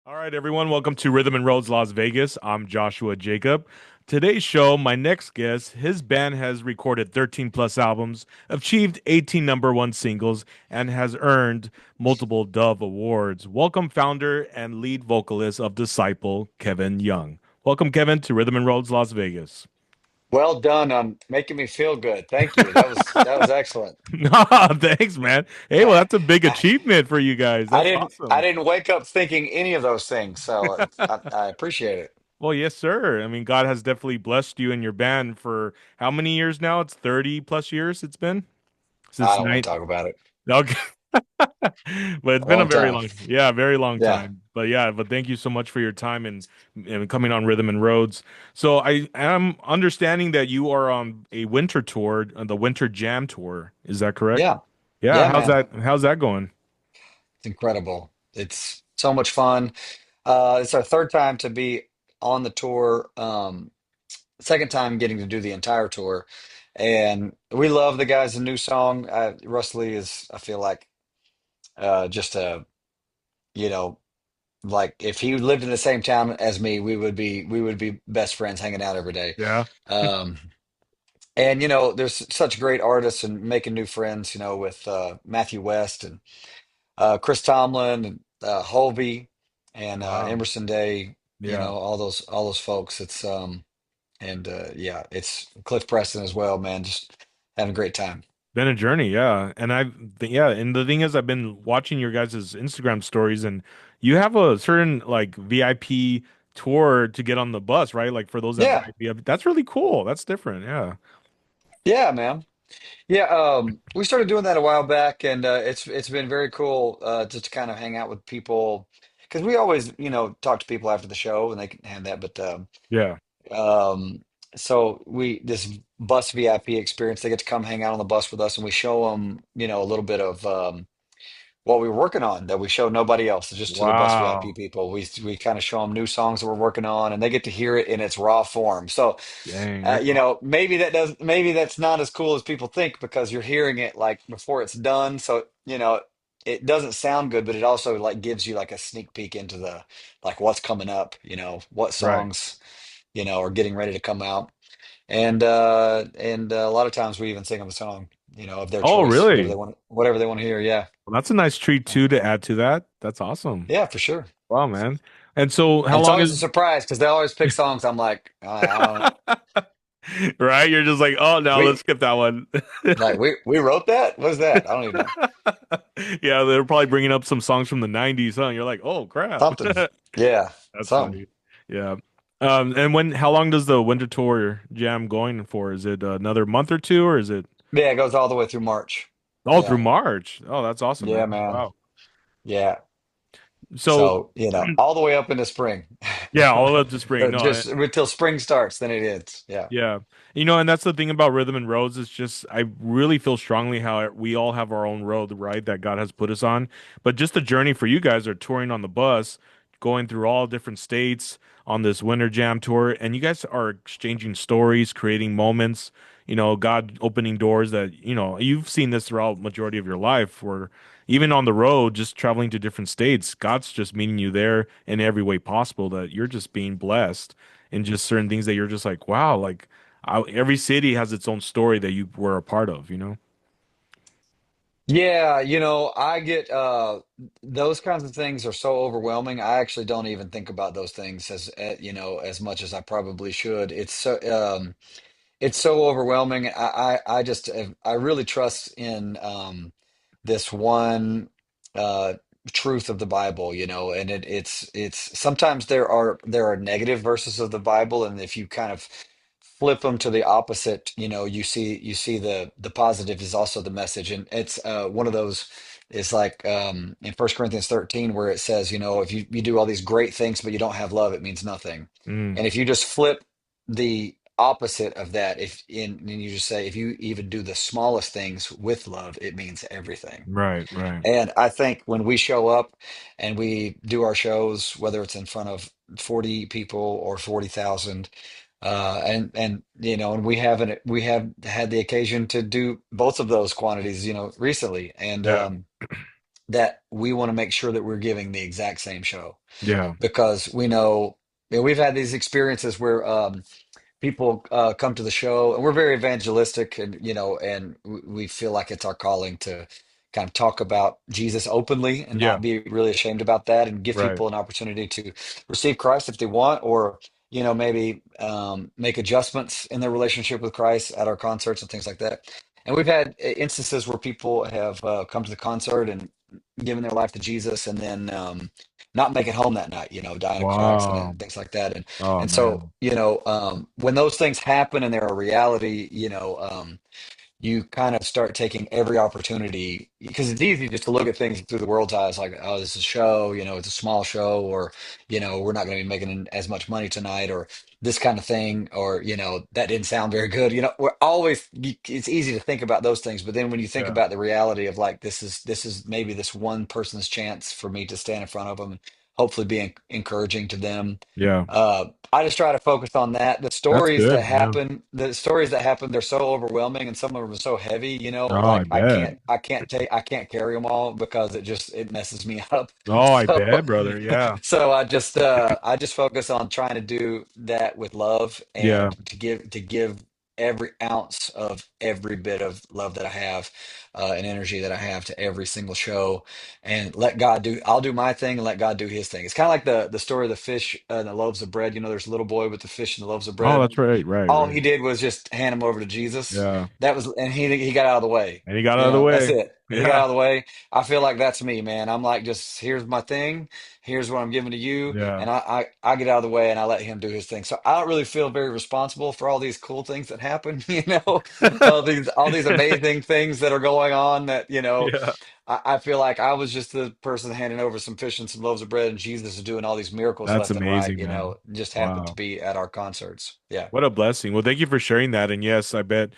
All right, everyone, welcome to Rhythm and Roads Las Vegas. I'm Joshua Jacob. Today's show, my next guest, his band has recorded 13 plus albums, achieved 18 number one singles, and has earned multiple Dove Awards. Welcome, founder and lead vocalist of Disciple, Kevin Young. Welcome, Kevin, to Rhythm and Roads Las Vegas. Well done on making me feel good. Thank you. That was excellent. Thanks, man. Hey, well, that's a big I, achievement for you guys. I That's didn't I awesome. didn't wake up thinking any of those things, so I appreciate it. Well, yes, sir. I mean, God has definitely blessed you and your band for how many years now? It's 30 plus years it's been I since don't want night. to talk about it. Okay. But it's A been a long very time. long, yeah, very long Yeah. time. But yeah, but thank you so much for your time and coming on Rhythm and Roads. So I am understanding that you are on a winter tour, the Winter Jam tour. Is that correct? Yeah. Yeah, Yeah, man. how's that going? It's incredible. It's so much fun. It's our third time to be on the tour. Second time getting to do the entire tour. And we love the guys' new song. Russ Lee is, I feel like, just you know, like if he lived in the same town as me, we would be best friends hanging out every day. Yeah. Um, and there's such great artists and making new friends, with Matthew West and Chris Tomlin and Holby and Wow. Emerson Day, Yeah. all those folks. Yeah, it's Cliff Preston as well, man. Just having a great time. Been a journey, yeah. Yeah, and the thing is, I've been watching your guys' Instagram stories, and you have a certain like VIP tour to get on the bus, right? Like for those that Yeah, VIP, that's really cool. That's different, yeah. yeah, man. Yeah, we started doing that a while back, and it's been very cool just to kind of hang out with people because we always talk to people after the show and they can have that. But Yeah. um, so we this bus VIP experience, they get to come hang out on the bus with us, and we show them a little bit of what we were working on that we show nobody else, just to the bus VIP Wow. people. We kind of show them new songs that we're working on, and they get to hear it in its raw form. So Dang, that's maybe that's not as cool as people think because you're hearing it like before it's done. So, it doesn't sound good, but it also like gives you like a sneak peek into the like what's coming up, what right. songs, are getting ready to come out. And a lot of times we even sing them a song, of their Oh, choice, really? whatever they want to hear. Yeah. Well, that's a nice treat Yeah. too to add to that. That's awesome. Yeah, for sure. Wow, man. And so how And it's long always is a surprise because they always pick songs. I'm like, I don't right? You're just like, oh no, let's we skip that one. we wrote that? What is that? I don't even know. Yeah, they're probably bringing up some songs from the 90s, huh? You're like, oh crap. Something. Yeah, That's something. funny. Yeah. And how long does the winter tour jam going for? Is it another month or two, or is it Yeah, it goes all the way through March. all through Yeah. March? Oh, that's awesome, Yeah, man. man. Wow. Yeah. So, So, all the way up into spring. yeah, all the way up to spring. No, Just until spring starts, then it ends. Yeah. yeah. And that's the thing about Rhythm and Roads. It's just, I really feel strongly how we all have our own road, right, that God has put us on. But just the journey for you guys are touring on the bus, going through all different states on this winter jam tour. And you guys are exchanging stories, creating moments, God opening doors that, you've seen this throughout majority of your life where even on the road, just traveling to different states, God's just meeting you there in every way possible that you're just being blessed and just certain things that you're just like, wow, like every city has its own story that you were a part of, you know? Yeah, I get those kinds of things are so overwhelming. I actually don't even think about those things as much as I probably should. It's so overwhelming. I really trust in this one uh, truth of the Bible, and it's sometimes there are negative verses of the Bible, and if you kind of flip them to the opposite, you see the positive is also the message, and it's one of those. Is like in First Corinthians 13, where it says, if you do all these great things, but you don't have love, it means nothing. Mm, And if you just flip the opposite of that, and you just say, if you even do the smallest things with love, it means everything. right, right. And I think when we show up and we do our shows, whether it's in front of 40 people or 40,000, and we have had the occasion to do both of those quantities, recently, and Yeah. that we want to make sure that we're giving the exact same show, Yeah. because we know, we've had these experiences where people come to the show, and we're very evangelistic, and we feel like it's our calling to kind of talk about Jesus openly and Yeah. not be really ashamed about that, and give Right. people an opportunity to receive Christ if they want, or maybe make adjustments in their relationship with Christ at our concerts and things like that. And we've had instances where people have come to the concert and given their life to Jesus, and then not make it home that night, die in a car accident Wow. and things like that. Oh And so, man. when those things happen and they're a reality, you kind of start taking every opportunity, because it's easy just to look at things through the world's eyes, like, oh, this is a show, it's a small show, or, we're not going to be making as much money tonight, or this kind of thing, or, that didn't sound very good. It's easy to think about those things, but then when you think Yeah. about the reality of, like, this is maybe this one person's chance for me to stand in front of them and hopefully be encouraging to them. Yeah. I just try to focus on that. That's good. Yeah. The stories that happen, they're so overwhelming, and some of them are so heavy, Oh, I like bet. I can't carry them all, because it messes me up. Oh, I So, bet, brother. Yeah. so I just focus on trying to do that with love, Yeah. and to give every ounce of every bit of love that I have, and energy that I have to every single show, and let God do. I'll do my thing and let God do His thing. It's kind of like the story of the fish and the loaves of bread. There's a little boy with the fish and the loaves of Oh, bread. that's right. Right. All he Right. did was just hand him over to Jesus. Yeah. And he got out of the way. And he got out of the That's way. it. He got out Yeah. of the way. I feel like that's me, man. I'm like, just here's my thing. Here's what I'm giving to you, Yeah. and I get out of the way and I let him do his thing. So I don't really feel very responsible for all these cool things that happen. All these amazing things that are going on. That Yeah. I feel like I was just the person handing over some fish and some loaves of bread, and Jesus is doing all these miracles That's left and right. amazing, man. Just happened to Wow. be at our concerts. Yeah. What a blessing. Well, thank you for sharing that. And yes, I bet,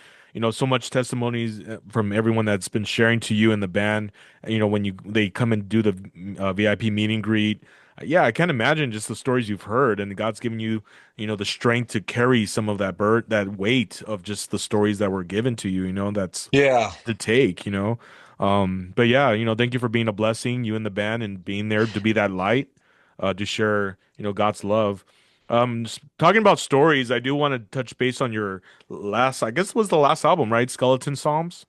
so much testimonies from everyone that's been sharing to you in the band, when they come and do the VIP meet and greet. Yeah, I can't imagine just the stories you've heard, and God's given you, the strength to carry some of that weight of just the stories that were given to you, that's Yeah. to take. But yeah, thank you for being a blessing, you and the band, and being there to be that light, to share, God's love. Talking about stories, I do want to touch base on your last, I guess it was the last album, right? Skeleton Psalms.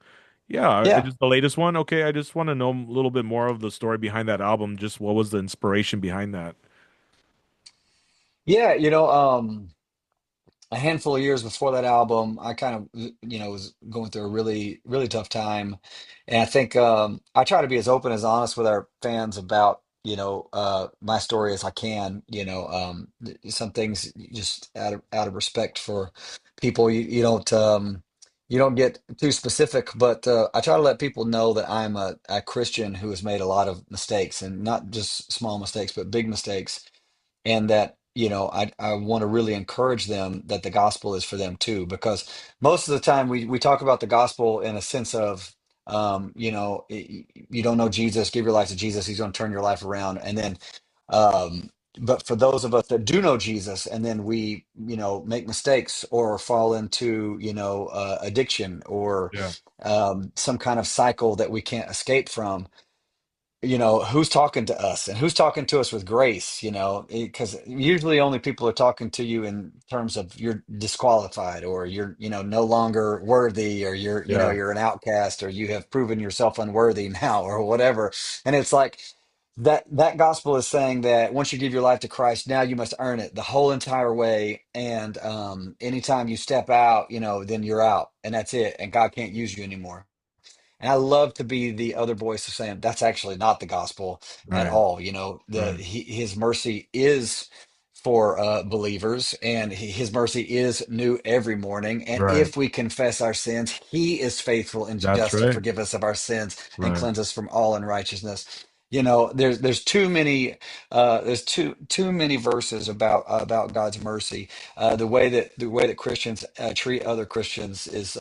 Yeah, it Yeah. is the latest one. Okay, I just want to know a little bit more of the story behind that album. Just what was the inspiration behind that? Yeah. A handful of years before that album, I kind of, was going through a really, really tough time. And I think I try to be as open, as honest with our fans about, my story as I can. Some things, just out of respect for people, you don't get too specific, but I try to let people know that I'm a Christian who has made a lot of mistakes, and not just small mistakes, but big mistakes, and that I want to really encourage them that the gospel is for them too, because most of the time we talk about the gospel in a sense of you don't know Jesus, give your life to Jesus, he's going to turn your life around. And then but for those of us that do know Jesus, and then we make mistakes or fall into addiction, or Yeah, some kind of cycle that we can't escape from, who's talking to us, and who's talking to us with grace, because usually only people are talking to you in terms of you're disqualified, or you're no longer worthy, or you're yeah, you're an outcast, or you have proven yourself unworthy now, or whatever. And it's like that gospel is saying that once you give your life to Christ, now you must earn it the whole entire way. And anytime you step out, then you're out, and that's it, and God can't use you anymore. And I love to be the other voice of saying that's actually not the gospel at right, all. right. His mercy is for believers, and his mercy is new every morning. And Right. if we confess our sins, he is faithful and That's just to right. forgive us of our sins and Right. cleanse us from all unrighteousness. There's too many too many verses about God's mercy. The way that Christians treat other Christians is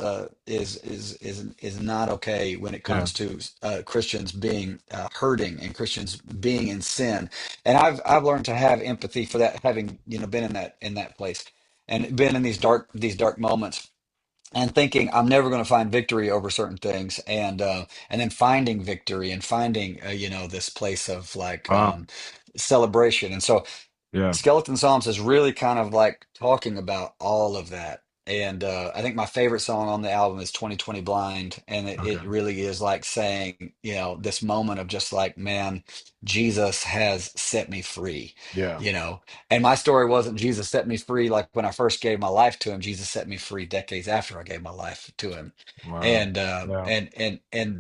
not okay when it Yeah. comes to Christians being hurting, and Christians being in sin. And I've learned to have empathy for that, having been in that place, and been in these dark moments. and thinking I'm never going to find victory over certain things, and then finding victory and finding this place of like Wow. celebration. And so Yeah. Skeleton Psalms is really kind of like talking about all of that. And I think my favorite song on the album is 2020 Blind. And it Okay. really is like saying, this moment of just like, man, Jesus has set me free, Yeah. you know. And my story wasn't Jesus set me free like when I first gave my life to him. Jesus set me free decades after I gave my life to him. Wow. Yeah. And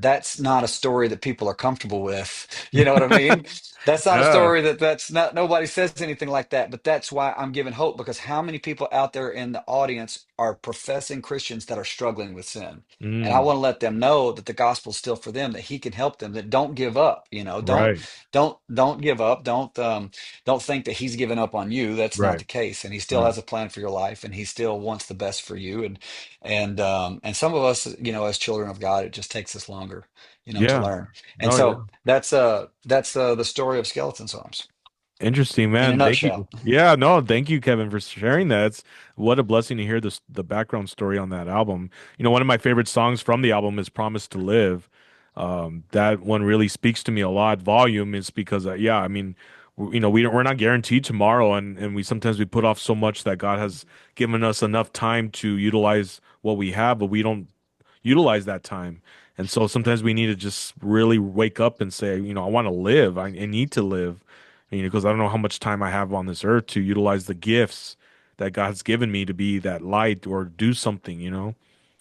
that's not a story that people are comfortable with. You know what I mean? That's not a Yeah. story that's not, nobody says anything like that, but that's why I'm giving hope, because how many people out there in the audience are professing Christians that are struggling with sin? And I Mm. want to let them know that the gospel's still for them, that he can help them, that don't give up, Right. don't give up. Don't think that he's given up on you. That's not Right. the case. And he still Right. has a plan for your life, and he still wants the best for you. And some of us, as children of God, it just takes us longer, to Yeah. learn. And Oh, yeah. so that's the story of Skeleton Songs Interesting, in a man. Thank you. nutshell. Yeah, no, thank you, Kevin, for sharing that. It's what a blessing to hear this the background story on that album. One of my favorite songs from the album is "Promise to Live." That one really speaks to me a lot. Volume is because, yeah, I mean, we're not guaranteed tomorrow, and we sometimes we put off so much that God has given us enough time to utilize what we have, but we don't utilize that time. And so sometimes we need to just really wake up and say, I want to live. I need to live, because I don't know how much time I have on this earth to utilize the gifts that God's given me to be that light or do something.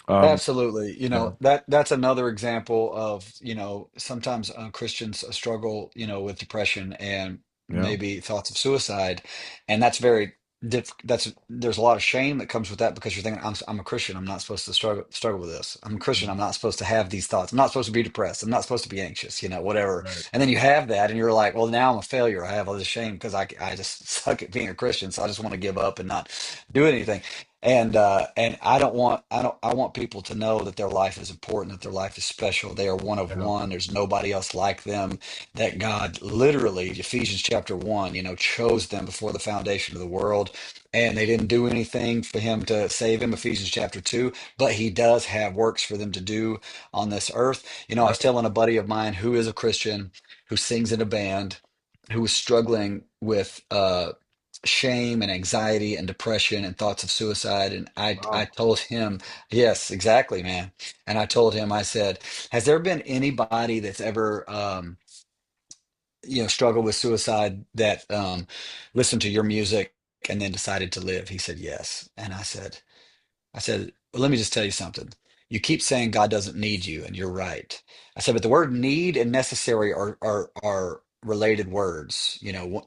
Um, Absolutely. yeah, That's another example of, sometimes Christians struggle, with depression and yeah, maybe thoughts of suicide. And that's very there's a lot of shame that comes with that, because you're thinking, I'm a Christian. I'm not supposed to struggle with this. I'm a Christian. I'm not supposed to have these thoughts. I'm not supposed to be depressed. I'm not supposed to be anxious, whatever. right. And then you have that and you're like, well, now I'm a failure. I have all this shame because I just suck at being a Christian. So I just want to give up and not do anything. And I want people to know that their life is important, that their life is special. They are one of Yeah, one. There's nobody else like them. That God literally, Ephesians chapter 1, chose them before the foundation of the world, and they didn't do anything for him to save him, Ephesians chapter 2, but he does have works for them to do on this earth. I was right. telling a buddy of mine who is a Christian, who sings in a band, who was struggling with shame and anxiety and depression and thoughts of suicide. And I Wow. told him, yes, exactly, man. And I told him, I said, has there been anybody that's ever struggled with suicide that listened to your music and then decided to live? He said yes. And I said, well, let me just tell you something. You keep saying God doesn't need you, and you're right. I said, but the word need and necessary are related words.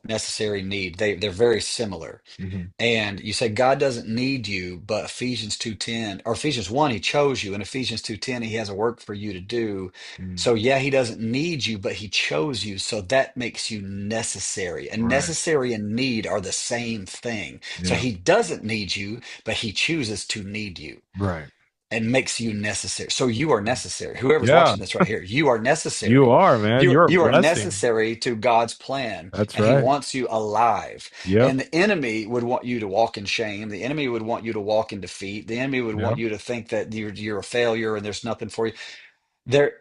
Necessary, need. They're very similar. Hmm. And you say God doesn't need you, but Ephesians 2:10 or Ephesians 1, he chose you. And Ephesians 2:10, he has a work for you to do. Mm. So yeah, he doesn't need you, but he chose you. So that makes you necessary. And Right. necessary and need are the same thing. So Yeah. he doesn't need you, but he chooses to need you Right. and makes you necessary. So you are necessary. Whoever's Yeah. watching this right here, you are You necessary. are, man. You You're a you are blessing. necessary to God's plan, That's and He right. wants you alive. Yep. And the enemy would want you to walk in shame. The enemy would want you to walk in defeat. The enemy would want Yep. you to think that you're a failure and there's nothing for you.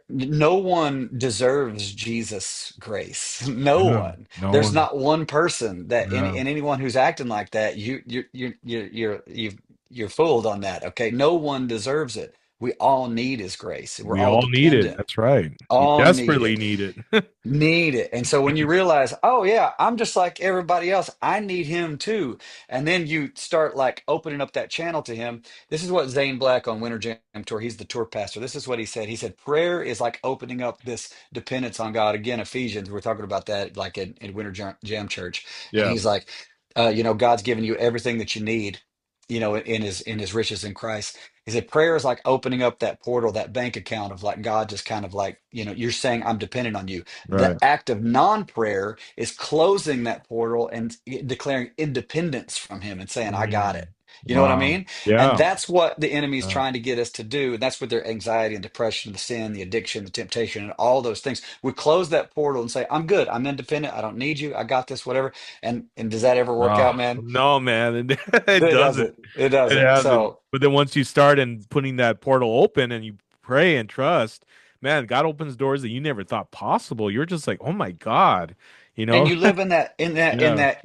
No one deserves Jesus' grace. No Yeah. one. No There's one. not one person that Yeah. and anyone who's acting like that, you're fooled on that. Okay, no one deserves it. We all need His grace. We're We all all need it. dependent. That's right. We All need desperately it. need it. Need it. And so when you realize, oh yeah, I'm just like everybody else. I need him too. And then you start like opening up that channel to him. This is what Zane Black on Winter Jam Tour, he's the tour pastor. This is what he said. He said, prayer is like opening up this dependence on God. Again, Ephesians, we're talking about that like in Winter Jam Church. And Yeah. he's like, God's given you everything that you need, in his riches in Christ. He said, prayer is like opening up that portal, that bank account of like God just kind of like, you're saying, I'm dependent on you. The Right. act of non-prayer is closing that portal and declaring independence from him and saying, I got Mm. it. You know what I Wow. mean? And Yeah. that's what the enemy is Yeah. trying to get us to do. And that's what their anxiety and depression, the sin, the addiction, the temptation, and all those things. We close that portal and say, I'm good. I'm independent. I don't need you. I got this, whatever. And does that ever work out, Oh, man? no, man. It It doesn't. doesn't. It It doesn't. hasn't. So, But then once you start and putting that portal open and you pray and trust, man, God opens doors that you never thought possible. You're just like, oh my God, you and know? you live in Yeah, that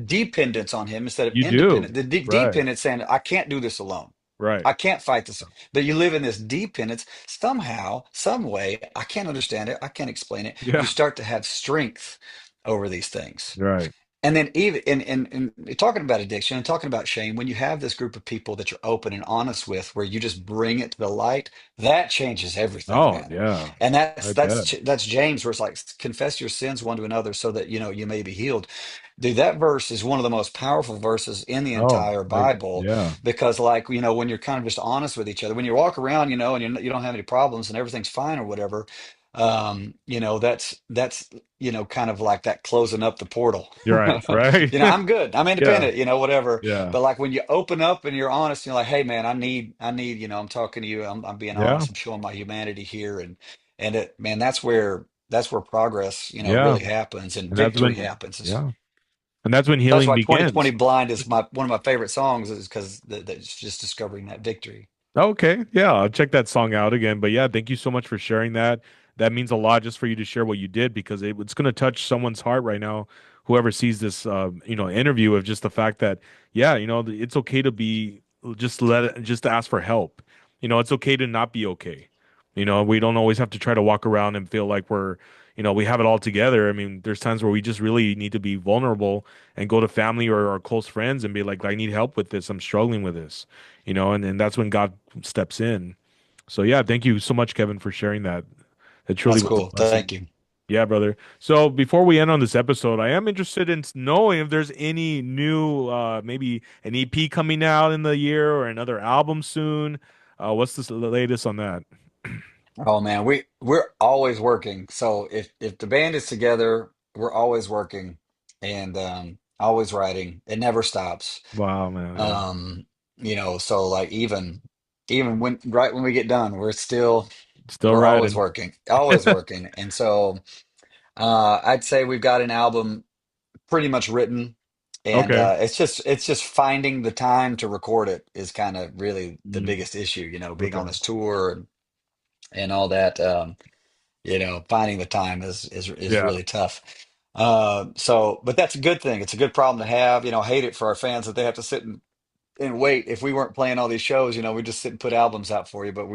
dependence on him instead of you do. independent. The Right, dependence saying, I can't do this alone. right. I can't fight this. But you live in this dependence somehow, some way. I can't understand it. I can't explain it. You Yeah, start to have strength over these things. right. And then even in talking about addiction and talking about shame, when you have this group of people that you're open and honest with, where you just bring it to the light, that changes everything, Oh, man. yeah. And I bet. that's James, where it's like confess your sins one to another, so that you may be healed. Dude, that verse is one of the most powerful verses in the Oh, entire like, Bible, yeah. because like when you're kind of just honest with each other, when you walk around, and you don't have any problems and everything's fine or whatever, that's kind of like that closing up the portal. You're right, right. I'm good. I'm Yeah, independent, whatever. yeah, But like when you open up and you're honest, you're like, hey man, I need, I'm talking to you. I'm being yeah, honest. I'm showing my humanity here. And man, that's where progress, yeah. really happens and And that's victory when, happens. yeah. And that's when That's healing why 2020 begins. Blind is one of my favorite songs, is because that's just discovering that victory. Okay, yeah, I'll check that song out again. But yeah, thank you so much for sharing that. That means a lot just for you to share what you did because it's going to touch someone's heart right now. Whoever sees this, interview of just the fact that, yeah, it's okay to be just to ask for help. It's okay to not be okay. We don't always have to try to walk around and feel like we have it all together. I mean, there's times where we just really need to be vulnerable and go to family or our close friends and be like, I need help with this. I'm struggling with this, and that's when God steps in. So yeah, thank you so much, Kevin, for sharing that. It truly That's was a cool. Thank blessing. you. Yeah, brother. So before we end on this episode, I am interested in knowing if there's any new, maybe an EP coming out in the year or another album soon. What's the latest on that? Oh man, we're always working. So if the band is together, we're always working and always writing. It never stops. Wow, man. Yeah, So like even when we get done, still we're always riding. working. Always working. And so I'd say we've got an album pretty much written, and Okay. it's just finding the time to record it is kind of really the Mm, biggest issue, being on okay. this tour and all that. Finding the time is Yeah. really tough. But that's a good thing. It's a good problem to have. I hate it for our fans that they have to sit and wait. If we weren't playing all these shows, we just sit and put albums out for you. But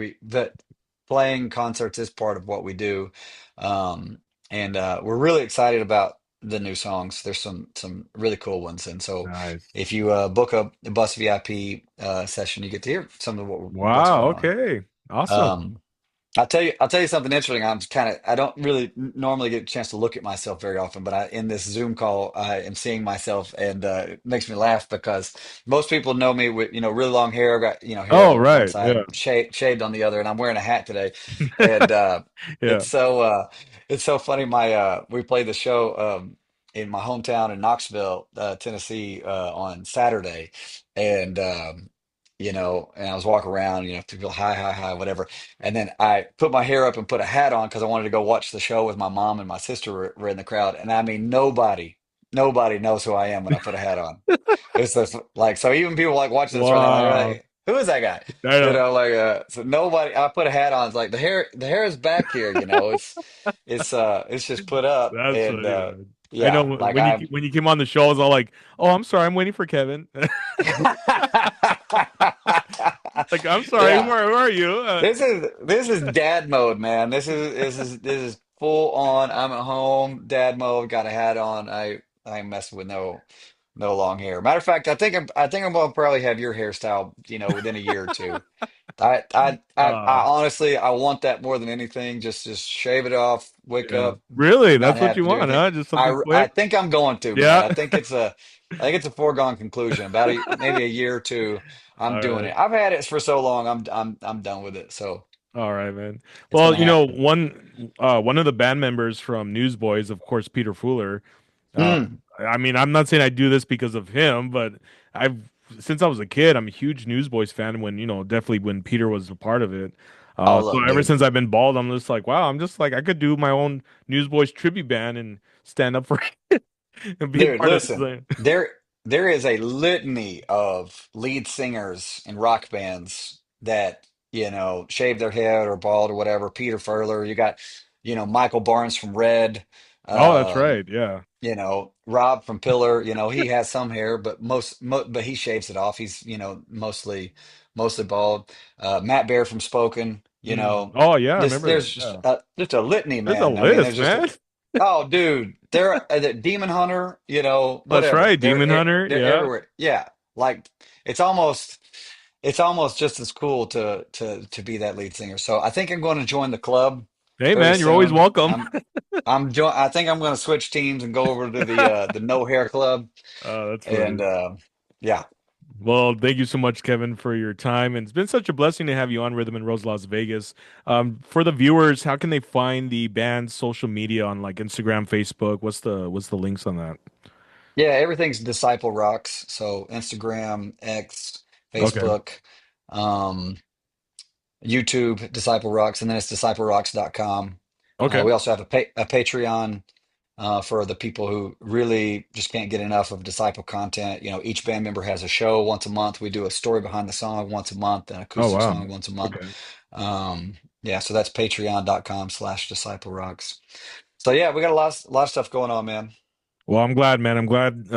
playing concerts is part of what we do. Um, and we're really excited about the new songs. There's some really cool ones. And so Nice. if you book a Bus VIP session, you get to hear some of what's Wow. going on. Okay. Awesome. Um, I'll tell you something interesting. I don't really normally get a chance to look at myself very often, but in this Zoom call, I am seeing myself, and it makes me laugh because most people know me with, really long hair. I've got, hair Oh, on one right. side, Yeah. shaved on the other, and I'm wearing a hat today. And Yeah. it's so, uh, it's so funny. We played the show, in my hometown in Knoxville, Tennessee, on Saturday. And, and I was walking around, to feel hi, hi, hi, whatever. And then I put my hair up and put a hat on because I wanted to go watch the show with my mom and my sister were in the crowd. And I mean, nobody knows who I am when I put a hat on. It's just like, so even people like watching this right now, they're Wow. like, who is that guy? I know. So nobody, I put a hat on. It's like the hair is back here, it's just put up. That's And funny, man. I know yeah, like when you I'm. when you came on the show, I was all like, "Oh, I'm sorry, I'm waiting for Kevin." Like, I'm sorry, Yeah. who are you? This is dad mode, man. This is full on. I'm at home, dad mode. Got a hat on. I ain't messing with no long hair. Matter of fact, I think I'm gonna probably have your hairstyle, within a year or two. I Uh, honestly I want that more than anything. Just shave it off, wake yeah. up, Really? not That's what have you to do want, anything. huh? Just something I quick? think I'm going to, man. Yeah. I think it's a foregone conclusion. Maybe a year or two, I'm All doing right. it. I've had it for so long. I'm done with it. So All right, man. it's Well, gonna happen. one of the band members from Newsboys, of course, Peter Fuller. Mm, I mean, I'm not saying I do this because of him, but I've since I was a kid, I'm a huge Newsboys fan when, definitely when Peter was a part of it. Oh, So look, ever dude. since I've been bald, I'm just like, wow, I'm just like I could do my own Newsboys tribute band and stand up for it and be a Dude, part of this listen, thing. there is a litany of lead singers in rock bands that, shave their head or bald or whatever. Peter Furler, you got, Michael Barnes from Red, Oh, that's um, right. Yeah. Rob from Pillar, he has some hair, but but he shaves it off. He's, mostly bald. Matt Bear from Spoken, Oh, yeah, I this remember there's that. Yeah. just a litany, There's a man. I mean, list, man. oh, dude, they're the Demon Hunter, That's whatever. right. Demon Hunter. They're Yeah. everywhere. Yeah, like it's almost it's almost just as cool to be that lead singer. So I think I'm going to join the club Hey, very man, you're always soon. welcome. I think I'm going to switch teams and go over to the no hair club. That's And funny. yeah, Well, thank you so much, Kevin, for your time. And it's been such a blessing to have you on Rhythm and Rose Las Vegas. For the viewers, how can they find the band's social media on like Instagram, Facebook? What's the links on that? yeah, everything's Disciple Rocks. So Instagram, X, Okay. Facebook, um, YouTube, Disciple Rocks, and then it's disciplerocks.com. Okay. We also have a Patreon for the people who really just can't get enough of Disciple content. Each band member has a show once a month. We do a story behind the song once a month, an Oh, acoustic wow. song once a month. Okay. Yeah, so that's patreon.com/Disciple Rocks. So yeah, we got a lot of stuff going on, man. Well, I'm glad, man. I'm glad,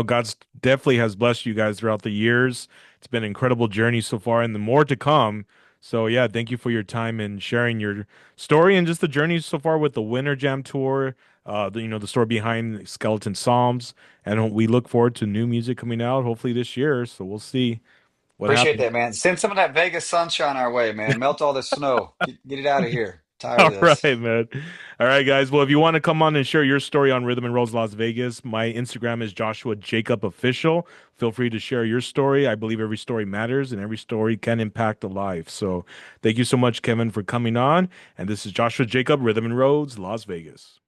God's definitely has blessed you guys throughout the years. It's been an incredible journey so far and the more to come. So, yeah, thank you for your time and sharing your story and just the journey so far with the Winter Jam tour, the story behind Skeleton Psalms. And we look forward to new music coming out hopefully this year. So, we'll see what Appreciate happens. that, man. Send some of that Vegas sunshine our way, man. Melt all this snow. Get it out of here. Tired All of right, this. man. All right, guys. Well, if you want to come on and share your story on Rhythm and Rolls Las Vegas, my Instagram is Joshua Jacob Official. Feel free to share your story. I believe every story matters and every story can impact a life. So thank you so much, Kevin, for coming on. And this is Joshua Jacob, Rhythm and Roads, Las Vegas.